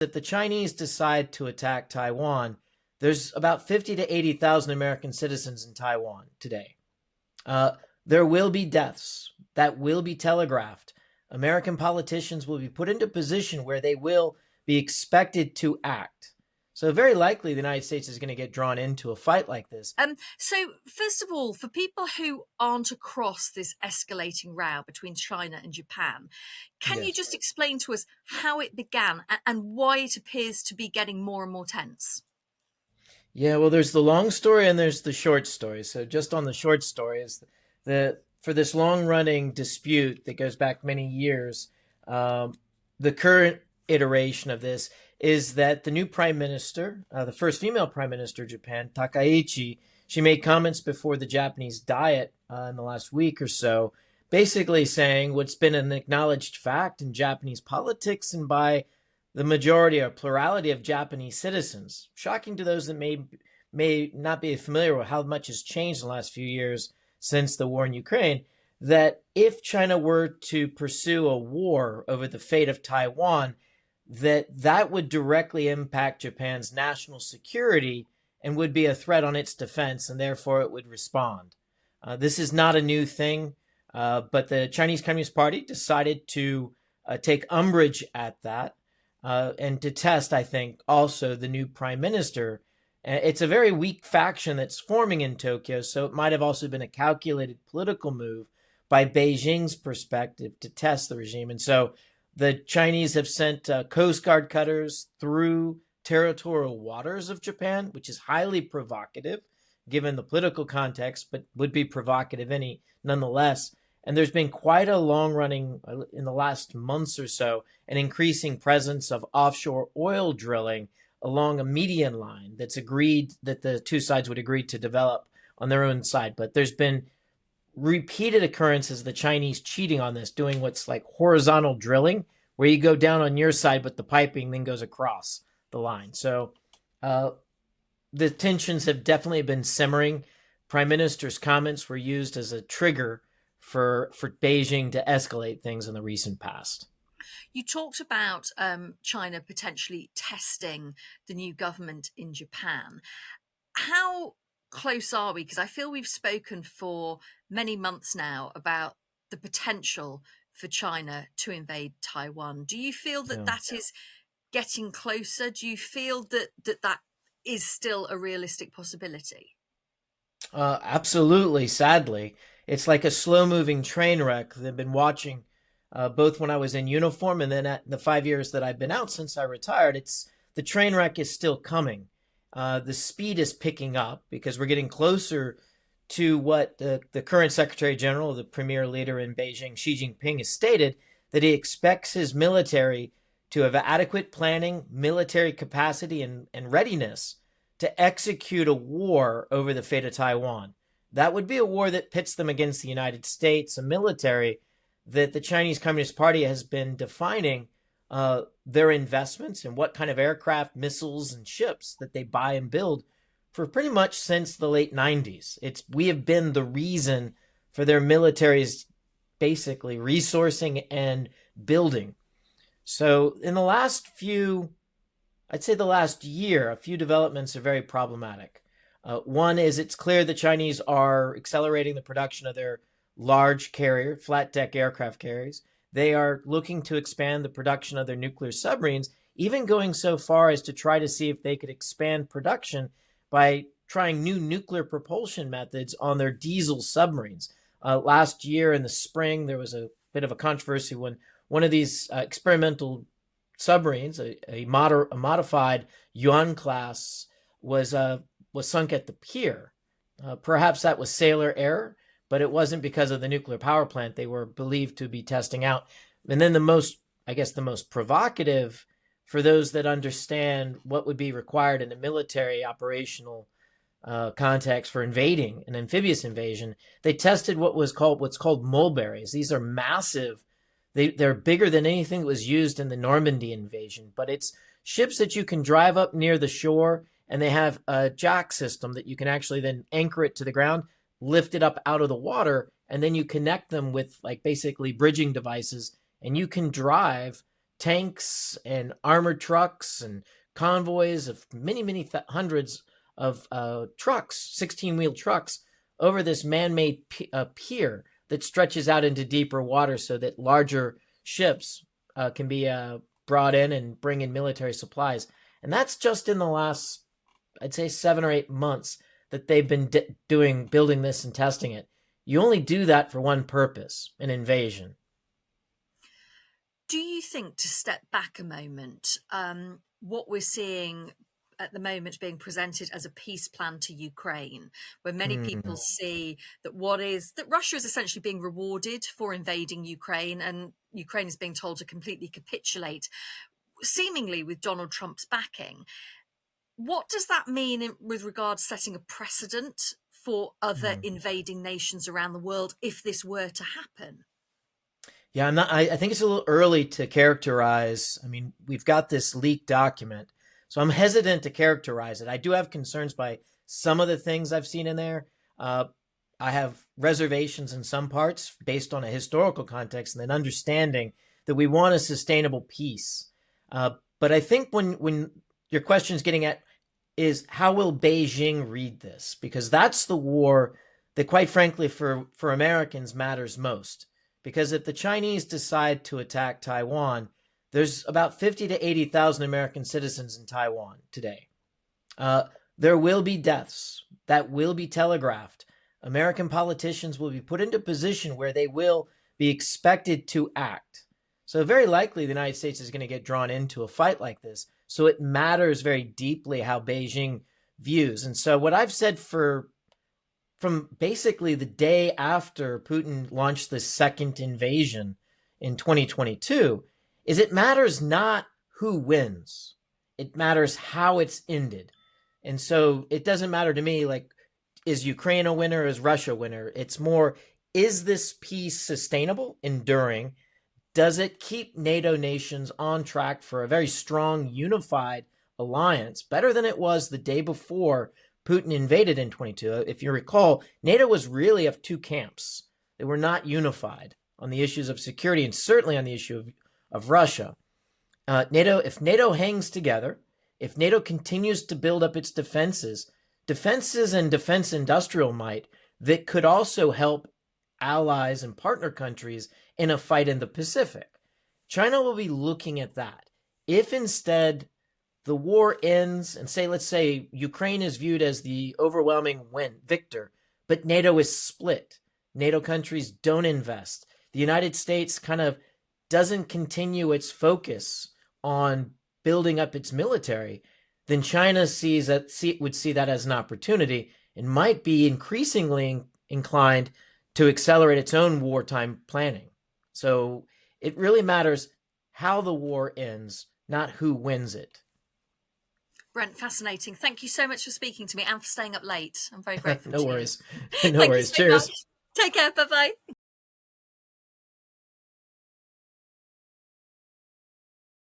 if the Chinese decide to attack Taiwan, there's about 50 to 80,000 American citizens in Taiwan today. There will be deaths that will be telegraphed. American politicians will be put into a position where they will be expected to act. So very likely the United States is going to get drawn into a fight like this. So first of all, for people who aren't across this escalating row between China and Japan, can you just explain to us how it began and why it appears to be getting more and more tense? Yeah, well, there's the long story and there's the short story. So just on the short story is for this long-running dispute that goes back many years, the current iteration of this is that the new prime minister, the first female prime minister of Japan, Takaichi, she made comments before the Japanese Diet in the last week or so, basically saying what's been an acknowledged fact in Japanese politics and by the majority or plurality of Japanese citizens. Shocking to those that may not be familiar with how much has changed in the last few years since the war in Ukraine, that if China were to pursue a war over the fate of Taiwan, that would directly impact Japan's national security and would be a threat on its defense, and therefore it would respond. This is not a new thing, but the Chinese Communist Party decided to take umbrage at that and to test, I think, also the new prime minister. It's a very weak faction that's forming in Tokyo, so it might have also been a calculated political move by Beijing's perspective to test the regime. And so the Chinese have sent Coast Guard cutters through territorial waters of Japan, which is highly provocative given the political context, but would be provocative nonetheless. And there's been quite a long-running, in the last months or so, an increasing presence of offshore oil drilling along a median line that's agreed that the two sides would agree to develop on their own side. But there's been repeated occurrences of the Chinese cheating on this, doing what's like horizontal drilling, where you go down on your side, but the piping then goes across the line. So the tensions have definitely been simmering. Prime Minister's comments were used as a trigger for Beijing to escalate things in the recent past. You talked about China potentially testing the new government in Japan. How close are we? Because I feel we've spoken for many months now about the potential for China to invade Taiwan. Do you feel that that is getting closer? Do you feel that is still a realistic possibility? Absolutely, sadly. It's like a slow-moving train wreck that I've been watching both when I was in uniform and then at the 5 years that I've been out since I retired. The train wreck is still coming. The speed is picking up because we're getting closer to what the current Secretary General, the premier leader in Beijing, Xi Jinping, has stated, that he expects his military to have adequate planning, military capacity, and readiness to execute a war over the fate of Taiwan. That would be a war that pits them against the United States, a military that the Chinese Communist Party has been defining their investments and what kind of aircraft, missiles, and ships that they buy and build for pretty much since the late 90s. We have been the reason for their military's basically resourcing and building. So in the last I'd say the last year, a few developments are very problematic. One is it's clear the Chinese are accelerating the production of their large carrier, flat deck aircraft carriers. They are looking to expand the production of their nuclear submarines, even going so far as to try to see if they could expand production by trying new nuclear propulsion methods on their diesel submarines. Last year in the spring, there was a bit of a controversy when one of these experimental submarines, a modified Yuan class, was sunk at the pier. Perhaps that was sailor error, but it wasn't because of the nuclear power plant they were believed to be testing out. And then the most provocative, for those that understand what would be required in a military operational context for invading an amphibious invasion, they tested what's called mulberries. These are massive. They're bigger than anything that was used in the Normandy invasion, but it's ships that you can drive up near the shore, and they have a jack system that you can actually then anchor it to the ground, lift it up out of the water, and then you connect them with like basically bridging devices, and you can drive tanks and armored trucks and convoys of many hundreds of trucks, 16-wheel trucks, over this man-made pier that stretches out into deeper water so that larger ships can be brought in and bring in military supplies. And that's just in the last, I'd say, 7 or 8 months that they've been building this and testing it. You only do that for one purpose, an invasion. Do you think, to step back a moment, what we're seeing at the moment being presented as a peace plan to Ukraine, where many people Mm. see that Russia is essentially being rewarded for invading Ukraine, and Ukraine is being told to completely capitulate, seemingly with Donald Trump's backing. What does that mean with regards to setting a precedent for other Mm. invading nations around the world if this were to happen? Yeah, I'm not. I think it's a little early to characterize. I mean, we've got this leaked document, so I'm hesitant to characterize it. I do have concerns by some of the things I've seen in there. Uh, I have reservations in some parts based on a historical context and an understanding that we want a sustainable peace. But I think when your question is getting at is how will Beijing read this? Because that's the war that, quite frankly, for Americans matters most. Because if the Chinese decide to attack Taiwan, there's about 50 to 80,000 American citizens in Taiwan today. Uh, there will be deaths that will be telegraphed. American politicians will be put into a position where they will be expected to act. So very likely the United States is going to get drawn into a fight like this. So it matters very deeply how Beijing views. And so what I've said from basically the day after Putin launched the second invasion in 2022 is it matters not who wins. It matters how it's ended. And so it doesn't matter to me, like, is Ukraine a winner? Is Russia a winner? It's more, is this peace sustainable, enduring? Does it keep NATO nations on track for a very strong, unified alliance, better than it was the day before Putin invaded in 22? If you recall, NATO was really of two camps. They were not unified on the issues of security and certainly on the issue of Russia. If NATO hangs together, if NATO continues to build up its defenses and defense industrial might that could also help allies and partner countries in a fight in the Pacific, China will be looking at that. If instead the war ends and let's say Ukraine is viewed as the overwhelming victor, but NATO is split, NATO countries don't invest, the United States kind of doesn't continue its focus on building up its military, then China would see that as an opportunity and might be increasingly inclined to accelerate its own wartime planning. So it really matters how the war ends, not who wins it. Brent, fascinating. Thank you so much for speaking to me and for staying up late. I'm very grateful No to you. worries. No Thank you worries. so much. Cheers. Take care. Bye bye.